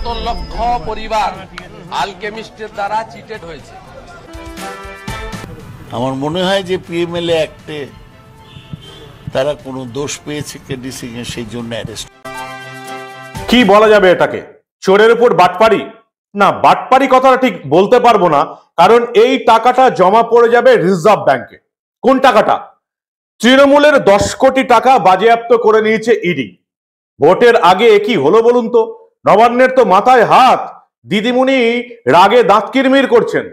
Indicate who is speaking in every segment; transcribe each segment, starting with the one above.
Speaker 1: 70 লক্ষ পরিবার আলকেমিস্টের দ্বারা চিটেড হয়েছে।
Speaker 2: আমার মনে হয় যে পিএমএলএ অ্যাক্টে তারা কোনো দোষ পেয়েছে কেডি সিং এর, সেই জন্য অ্যারেস্ট।
Speaker 3: কি বলা যাবে এটাকে? চোরের উপর বাটপারি? না, বাটপারি কথাটা ঠিক বলতে পারবো না, কারণ এই টাকাটা জমা পড়ে যাবে রিজার্ভ ব্যাংকে। কোন টাকাটা? তৃণমূলের 10 কোটি টাকা বাজেয়াপ্ত করে নিয়েছে ইডি। ভোটের আগে কি হলো বলুন তো? নবান্নের তো মাথায় হাত, দিদিমণি রাগে দাঁত কিরমির করছেন।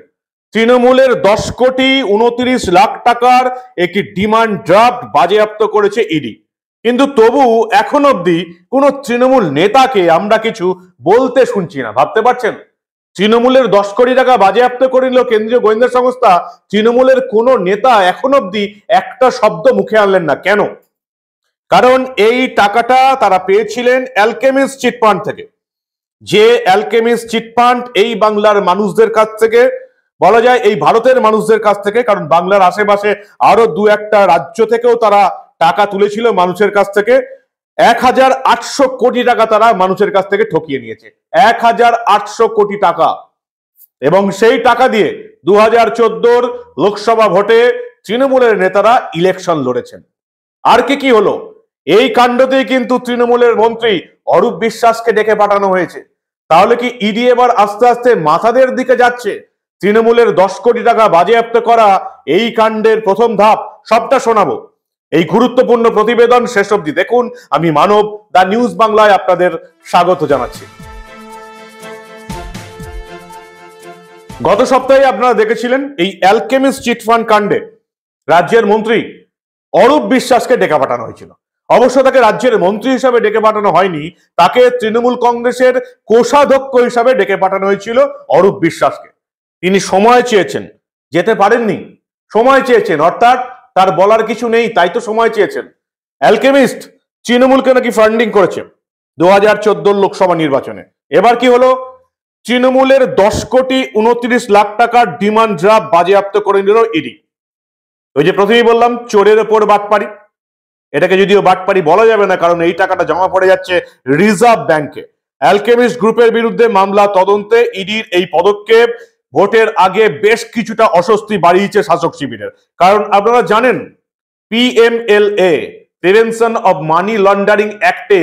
Speaker 3: তৃণমূলের 10 কোটি 29 লাখ টাকার একটি ডিমান্ড ড্রাফট বাজেয়াপ্ত করেছে ইডি, কিন্তু তবু এখন অব্দি কোন তৃণমূল নেতাকে আমরা কিছু বলতে শুনছি না। ভাবতে পারছেন, তৃণমূলের 10 কোটি টাকা বাজেয়াপ্ত করে নিল কেন্দ্রীয় গোয়েন্দা সংস্থা, তৃণমূলের কোন নেতা এখন অব্দি একটা শব্দ মুখে আনলেন না। কেন? কারণ এই টাকাটা তারা পেয়েছিলেন অ্যালকেমিস্ট চিটফান্ড থেকে। যে অ্যালকেমিস্ট চিটফান্ড এই বাংলার মানুষদের কাছ থেকে, বলা যায় এই ভারতের মানুষদের কাছ থেকে, কারণ বাংলার আশেপাশে আরো দু একটা রাজ্য থেকেও তারা টাকা তুলেছিল মানুষের কাছ থেকে। 1800 কোটি টাকা তারা মানুষের কাছ থেকে ঠকিয়ে নিয়েছে। 1800 কোটি টাকা। এবং সেই টাকা দিয়ে 2014 লোকসভা ভোটে তৃণমূলের নেতারা ইলেকশন লড়েছেন। আর কি হলো? এই কাণ্ডতেই কিন্তু তৃণমূলের মন্ত্রী অরূপ বিশ্বাসকে ডেকে পাঠানো হয়েছে। তাহলে কি ইডি এবার আস্তে আস্তে মাথাদের দিকে যাচ্ছে? তৃণমূলের 10 কোটি টাকা বাজেয়াপ্ত করা এই কাণ্ডের প্রথম ধাপ, সবটা শোনাবো এই গুরুত্বপূর্ণ প্রতিবেদন শেষ অবধি দেখুন। আমি মানব, দা নিউজ বাংলায় আপনাদের স্বাগত জানাচ্ছি। গত সপ্তাহে আপনারা দেখেছিলেন এই অ্যালকেমিস্ট চিটফান্ড কাণ্ডে রাজ্যের মন্ত্রী অরূপ বিশ্বাসকে ডেকে পাঠানো হয়েছিল। অবশ্য তাকে রাজ্যের মন্ত্রী হিসাবে ডেকে পাঠানো হয়নি, তাকে তৃণমূল কংগ্রেসের কোষাধ্যক্ষ হিসাবে ডেকে পাঠানো হয়েছিল অরূপ বিশ্বাসকে। তিনি সময় চেয়েছেন, যেতে পারেননি। সময় চেয়েছেন, অর্থাৎ তার বলার কিছু নেই, তাই তো সময় চেয়েছেন। অ্যালকেমিস্ট তৃণমূলকে নাকি ফান্ডিং করেছে 2014 লোকসভা নির্বাচনে। এবার কি হলো? তৃণমূলের 10 কোটি 29 লাখ টাকার ডিমান্ড ড্রাফট বাজেয়াপ্ত করে নিল ইডি। ওই যে প্রথমেই বললাম, চোরের ওপর বাটপারি। এটাকে যদিও বাটপারি বলা যাবে না, কারণ এই টাকাটা জমা পড়ে যাচ্ছে রিজার্ভ ব্যাংকে। অ্যালকেমিস্ট গ্রুপের বিরুদ্ধে মামলা তদন্তে ইডির এই পদক্ষেপ ভোটের আগে বেশ কিছুটা অস্বস্তি বাড়িয়েছে শাসক শিবিরের। কারণ আপনারা জানেন, PMLA, prevention of money laundering অ্যাক্টে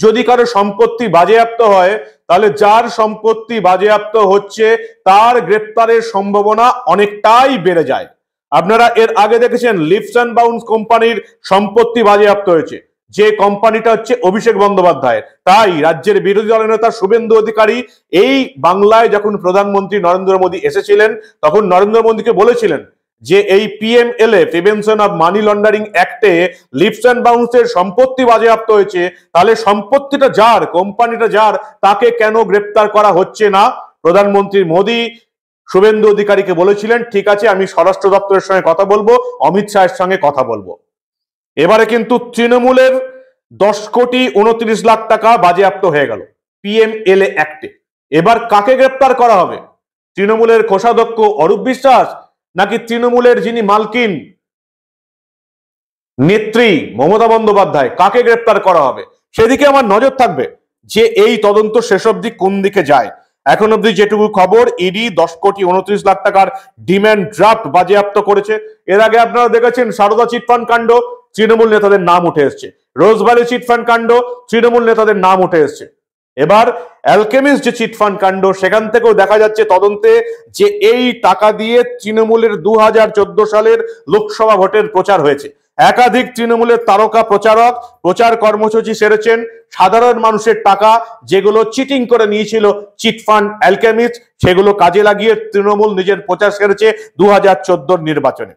Speaker 3: যদি কারো সম্পত্তি বাজেয়াপ্ত হয়, তাহলে যার সম্পত্তি বাজেয়াপ্ত হচ্ছে তার গ্রেপ্তারের সম্ভাবনা অনেকটাই বেড়ে যায়। আপনারা এর আগে দেখেছেন লিফটস অ্যান্ড বাউন্স কোম্পানির সম্পত্তি বাজেয়াপ্ত হয়েছে, যে কোম্পানিটা হচ্ছে অভিষেক বন্দ্যোপাধ্যায়ের। তাই রাজ্যের বিরোধী দলের নেতা শুভেন্দু অধিকারী এই বাংলায় যখন প্রধানমন্ত্রী নরেন্দ্র মোদী এসেছিলেন, তখন নরেন্দ্র মোদীকে বলেছিলেন যে এই PMLA, prevention of money laundering অ্যাক্টে লিফটস অ্যান্ড বাউন্সের সম্পত্তি বাজেয়াপ্ত হয়েছে, তাহলে সম্পত্তিটা যার, কোম্পানিটা যার, তাকে কেন গ্রেপ্তার করা হচ্ছে না? প্রধানমন্ত্রী মোদী শুভেন্দু অধিকারীকে বলেছিলেন, ঠিক আছে, আমি স্বরাষ্ট্র দপ্তরের সঙ্গে কথা বলবো, অমিত শাহের সঙ্গে কথা বলবো। এবারে কিন্তু তৃণমূলের 10 কোটি 29 লাখ টাকা বাজেয়াপ্ত হয়ে গেল পিএমএলএ অ্যাক্টে। এবার কাকে গ্রেপ্তার করা হবে? তৃণমূলের কোষাধ্যক্ষ অরূপ বিশ্বাস, নাকি তৃণমূলের যিনি মালকিন নেত্রী মমতা বন্দ্যোপাধ্যায়, কাকে গ্রেপ্তার করা হবে? সেদিকে আমার নজর থাকবে যে এই তদন্ত শেষ অবধি কোন দিকে যায়। এখন অব্দি যেটুকু খবর, ইডি 10 কোটি 29 লাখ টাকার ডিমান্ড ড্রাফট বাজেয়াপ্ত করেছে। এর আগে আপনারা দেখেছেন সারদা চিটফান্ড কাণ্ড, তৃণমূল নেতাদের নাম উঠে এসছে। রোজভ্যালি চিটফান্ড কাণ্ড, তৃণমূল নেতাদের নাম উঠে এসছে। এবার অ্যালকেমিস্ট যে চিটফান্ড কাণ্ড, সেখান থেকেও দেখা যাচ্ছে তদন্তে যে এই টাকা দিয়ে তৃণমূলের 2014 সালের লোকসভা ভোটের প্রচার হয়েছে। একাধিক তৃণমূলের তারকা প্রচারক প্রচার কর্মসূচি সেরেছেন। সাধারণ মানুষের টাকা যেগুলো চিটিং করে নিয়েছিল চিটফান্ড অ্যালকেমিস্ট, সেগুলো কাজে লাগিয়ে তৃণমূল নিজের প্রচার সেরেছে 2014 নির্বাচনে।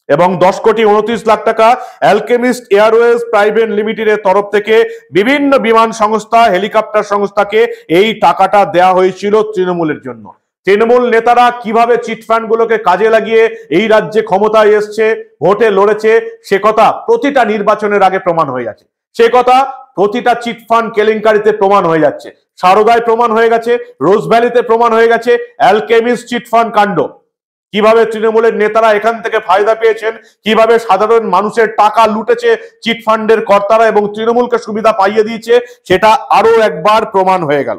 Speaker 3: এবং 10 কোটি 29 লাখ টাকা অ্যালকেমিস্ট এয়ারওয়েজ প্রাইভেট লিমিটেডের তরফ থেকে বিভিন্ন বিমান সংস্থা, হেলিকপ্টার সংস্থাকে এই টাকাটা দেয়া হয়েছিল তৃণমূলের জন্য। তৃণমূল নেতারা কিভাবে চিটফান্ড গুলোকে কাজে লাগিয়ে এই রাজ্যে ক্ষমতায় এসছে, ভোটে লড়েছে, সে কথা প্রতিটা নির্বাচনের আগে প্রমাণ হয়ে যাচ্ছে। সে কথা প্রতিটা চিটফান্ড কেলেঙ্কারিতে প্রমাণ হয়ে যাচ্ছে। সারদায় প্রমাণ হয়ে গেছে, রোজভ্যালিতে প্রমাণ হয়ে গেছে। অ্যালকেমিস্ট চিটফান্ড কাণ্ড, কিভাবে তৃণমূলের নেতারা এখান থেকে ফায়দা পেয়েছেন, কিভাবে সাধারণ মানুষের টাকা লুটেছে চিটফান্ডের কর্তারা এবং তৃণমূলকে সুবিধা পাইয়ে দিয়েছে, সেটা আরো একবার প্রমাণ হয়ে গেল।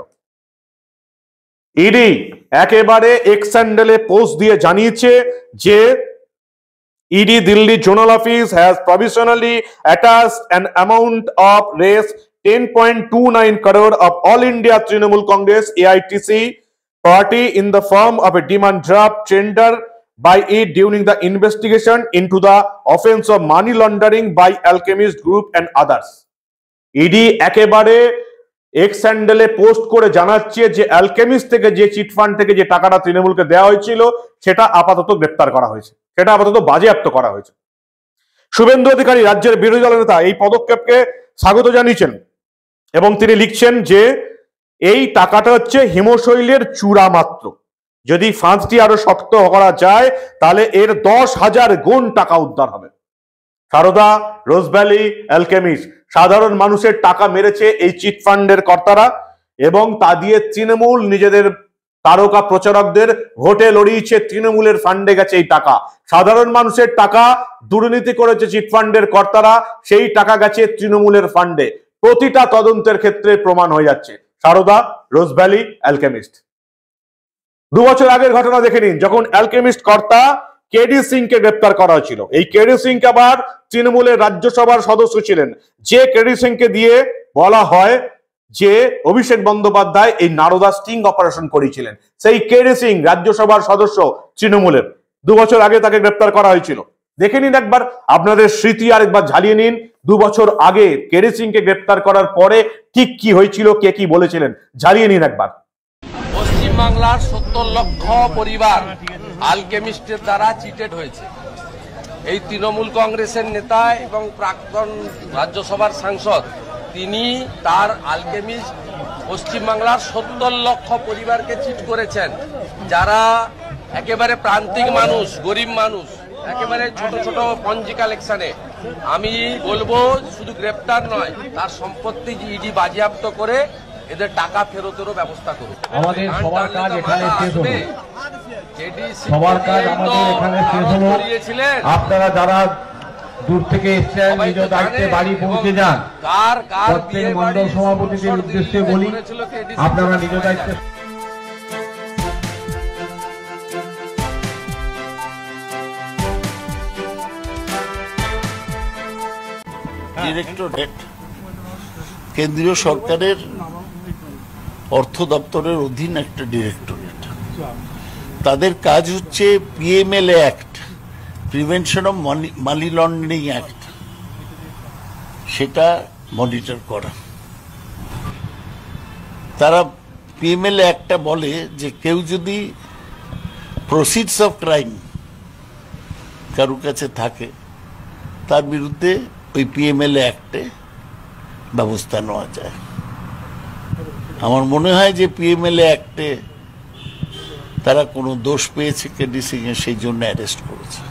Speaker 3: ইডি একেবারে এক্স হ্যান্ডেলে পোস্ট দিয়ে জানিয়েছে যে ED Delhi zonal office has provisionally attached an amount of Rs 10.29 crore of All India Trinamool Congress AITC party in the form of a demand draft tender by it during the investigation into the offense of money laundering by Alchemist Group and others. ED একেবারে X হ্যান্ডেলে post করে জানাচ্ছে যে alchemist থেকে যে chit fund থেকে যে টাকাটা তৃণমূলকে দেওয়া হয়েছিল সেটা আপাতত গ্রেপ্তার করা হয়েছে, সেটা আপাতত বাজেয়াপ্ত করা হয়েছে। শুভেন্দু অধিকারী রাজ্যের বিরোধী দলের নেতা এই পদক্ষেপকে স্বাগত জানিয়েছেন এবং তিনি লিখছেন যে এই টাকাটা হচ্ছে হিমশৈলের চূড়া মাত্র, যদি ফাঁদটি আরো শক্ত করা যায় তাহলে এর 10,000 গুণ টাকা উদ্ধার হবে। সারদা, রোজভ্যালি, অ্যালকেমিস্ট সাধারণ মানুষের টাকা মেরেছে এই চিটফান্ডের কর্তারা এবং তা দিয়ে তৃণমূল নিজেদের তারকা প্রচারকদের ভোটে লড়িয়েছে, তৃণমূলের ফান্ডে গেছে এই টাকা। সাধারণ মানুষের টাকা দুর্নীতি করেছে চিটফান্ডের কর্তারা, সেই টাকা গেছে তৃণমূলের ফান্ডে। প্রতিটা তদন্তের ক্ষেত্রে প্রমাণ হয়ে যাচ্ছে। Sarada, Rose Valley, alchemist. 2 বছর আগের ঘটনা দেখে নিন, যখন অ্যালকেমিস্ট কর্তা কেডি সিং কে গ্রেপ্তার করা হয়েছিল। এই কেডি সিং আবার তৃণমূলের রাজ্যসভার সদস্য ছিলেন, যে কেডি সিং কে দিয়ে বলা হয় যে অভিষেক বন্দ্যোপাধ্যায় এই নারদা স্টিং অপারেশন করেছিলেন। সেই কেডি সিং রাজ্যসভার সদস্য তৃণমূলের, 2 বছর আগে তাকে গ্রেপ্তার করা হয়েছিল। দেখে নিন একবার, আপনাদের স্মৃতি আরেকবার ঝালিয়ে নিন। 2 বছর আগে কেডি সিং কে গ্রেপ্তার করার পরে ঠিক কি হয়েছিল, কে কি বলেছিলেন, ঝালিয়ে নিন একবার।
Speaker 1: পশ্চিমবাংলার 70 লক্ষ পরিবার আলকেমিস্টের দ্বারা চিটেড হয়েছে। এই তৃণমূল কংগ্রেসের নেতা এবং প্রাক্তন রাজ্যসভার সাংসদ, তিনি তার আলকেমিস্ট পশ্চিমবাংলার 70 লক্ষ পরিবারকে চিট করেছেন, যারা একেবারে প্রান্তিক মানুষ, গরিব মানুষ, একেবারে ছোট ছোট পঞ্জি কালেকশনে। আমি বলবো শুধু গ্রেপ্তার নয়, তার সম্পত্তি ইডি বাজেয়াপ্ত করে এদের টাকা ফেরতেরও ব্যবস্থা করুন।
Speaker 4: আমাদের সবার কাজ এখানে শেষ হলো, সবার কাজ আমাদের এখানে শেষ হলো। আপনারা যারা দূর থেকে এসছেন নিজ দায়িত্বে বাড়ি পৌঁছে যান। প্রত্যেক মন্ডল সভাপতিদের উদ্দেশ্যে বলি, আপনারা নিজ দায়িত্বে।
Speaker 2: ডিরেক্টরেট কেন্দ্রীয় সরকারের অর্থ দপ্তরের অধীন একটা ডিরেক্টরেট। তাদের কাজ হচ্ছে PMLA act, prevention of money laundering act, সেটা মনিটর করা। তারা পিএমএলএ অ্যাক্টটা বলে যে কেউ যদি প্রসিডস অফ ক্রাইম কারো কাছে থাকে, তার বিরুদ্ধে ওই পিএমএলএ অ্যাক্টে ব্যবস্থা নেওয়া যায়। আমার মনে হয় যে পিএমএলএ অ্যাক্টে তারা কোনো দোষ পেয়েছে কেডি সিং এর, সেই জন্য অ্যারেস্ট করেছে।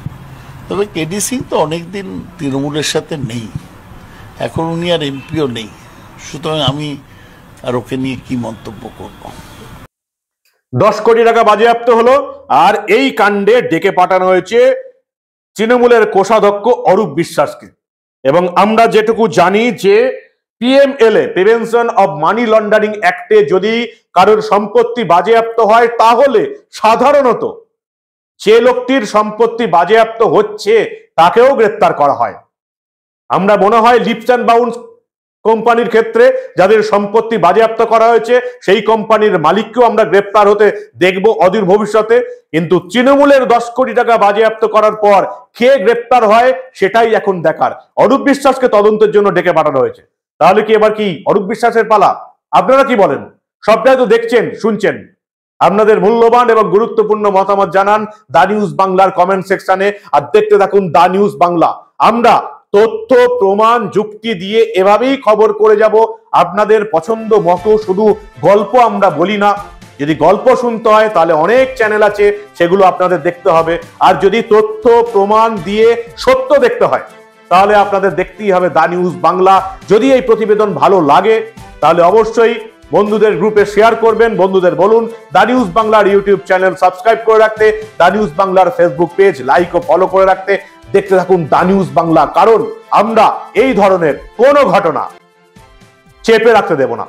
Speaker 2: তবে কেডি সিং তো অনেকদিন তৃণমূলের সাথে নেই, এখন উনি আর এমপিও নেই, সুতরাং আমি আর ওকে নিয়ে কি মন্তব্য করব।
Speaker 3: 10 কোটি টাকা বাজেয়াপ্ত হলো, আর এই কাণ্ডে ডেকে পাঠানো হয়েছে তৃণমূলের কোষাধ্যক্ষ অরূপ বিশ্বাসকে। এবং আমরা যেটুকু জানি যে PMLA, prevention of money laundering অ্যাক্টে যদি কারোর সম্পত্তি বাজেয়াপ্ত হয়, তাহলে সাধারণত যে লোকটির সম্পত্তি বাজেয়াপ্ত হচ্ছে তাকেও গ্রেপ্তার করা হয়। আমরা মনে হয় লিপস অ্যান্ড বাউন্স কোম্পানির ক্ষেত্রে যাদের সম্পত্তি বাজেয়াপ্ত করা হয়েছে, সেই কোম্পানির মালিককেও আমরা গ্রেপ্তার হতে দেখব অদূর ভবিষ্যতে। কিন্তু তৃণমূলের 10 কোটি টাকা বাজেয়াপ্ত করার পর কে গ্রেপ্তার হয় সেটাই এখন দেখার। অরূপ বিশ্বাসকে তদন্তের জন্য ডেকে পাঠানো হয়েছে। তাহলে কি এবার কি অরূপ বিশ্বাসের পালা? আপনারা কি বলেন? সবটাই তো দেখছেন, শুনছেন। আপনাদের মূল্যবান এবং গুরুত্বপূর্ণ মতামত জানান দা নিউজ বাংলার কমেন্ট সেকশনে, আর দেখতে থাকুন দা নিউজ বাংলা। আমরা তথ্য, প্রমাণ, যুক্তি দিয়ে এভাবেই খবর করে যাব আপনাদের পছন্দ মতো। শুধু গল্প আমরা বলি না, যদি গল্প শুনতে হয় তাহলে অনেক চ্যানেল আছে, সেগুলো আপনাদের দেখতে হবে। আর যদি তথ্য প্রমাণ দিয়ে সত্য দেখতে হয় তাহলে আপনাদের দেখতেই হবে দা নিউজ বাংলা। যদি এই প্রতিবেদন ভালো লাগে তাহলে অবশ্যই বন্ধুদের গ্রুপে শেয়ার করবেন, বন্ধুদের বলুন দা নিউজ বাংলার ইউটিউব চ্যানেল সাবস্ক্রাইব করে রাখতে, দা নিউজ বাংলার ফেসবুক পেজ লাইক ও ফলো করে রাখতে। দেখতে থাকুন দা নিউজ বাংলা, কারণ আমরা এই ধরনের কোনো ঘটনা চেপে রাখতে দেব না।